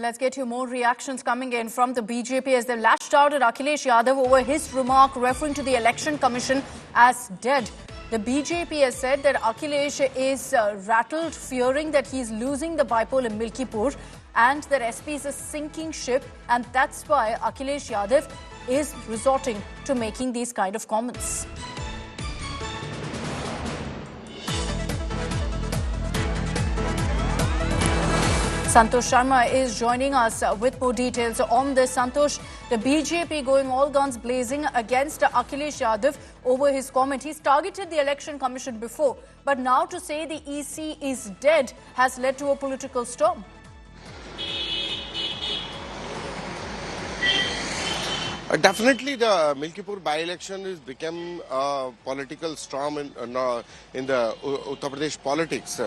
Let's get you more reactions coming in from the BJP as they lashed out at Akhilesh Yadav over his remark referring to the Election Commission as dead. The BJP has said that Akhilesh is rattled, fearing that he's losing the bypoll in Milkipur and that SP is a sinking ship, and that's why Akhilesh Yadav is resorting to making these kind of comments. Santosh Sharma is joining us with more details on this. Santosh, the BJP going all guns blazing against Akhilesh Yadav over his comment. He's targeted the Election Commission before, but now to say the EC is dead has led to a political storm. Definitely, the Milkipur by-election has become a political storm in the Uttar Pradesh politics.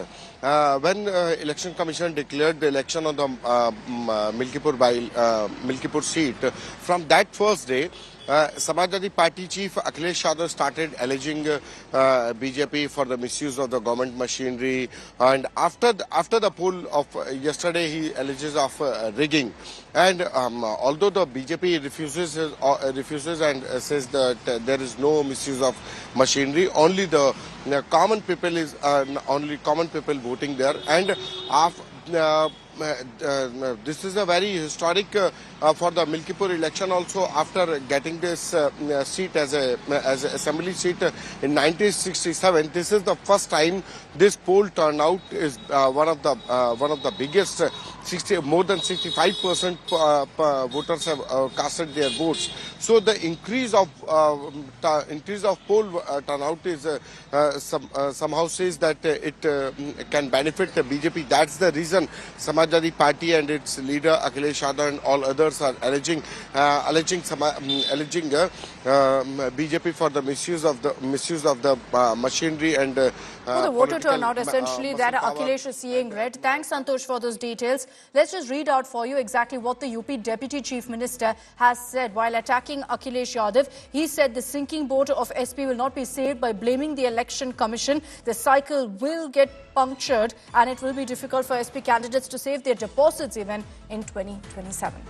When Election Commission declared the election on the Milkipur seat, from that first day, Samajwadi Party chief Akhilesh Yadav started alleging BJP for the misuse of the government machinery, and after the poll of yesterday, he alleges of rigging. And although the BJP refuses and says that there is no misuse of machinery, only the common people voting there, and this is a very historic for the Milkipur election also. After getting this seat as a assembly seat in 1967, this is the first time this poll turnout is one of the biggest. More than 65% voters have casted their votes. So the increase of poll turnout is somehow says that it can benefit the BJP. That's the reason Samajwadi Party and its leader Akhilesh Yadav and all others are alleging BJP for the misuse of the machinery and the voter turnout essentially that Akhilesh is seeing red. Thanks, Santosh, for those details. Let's just read out for you exactly what the UP Deputy Chief Minister has said while attacking Akhilesh Yadav. He said the sinking boat of SP will not be saved by blaming the Election Commission. The cycle will get punctured and it will be difficult for SP candidates to save their deposits even in 2027.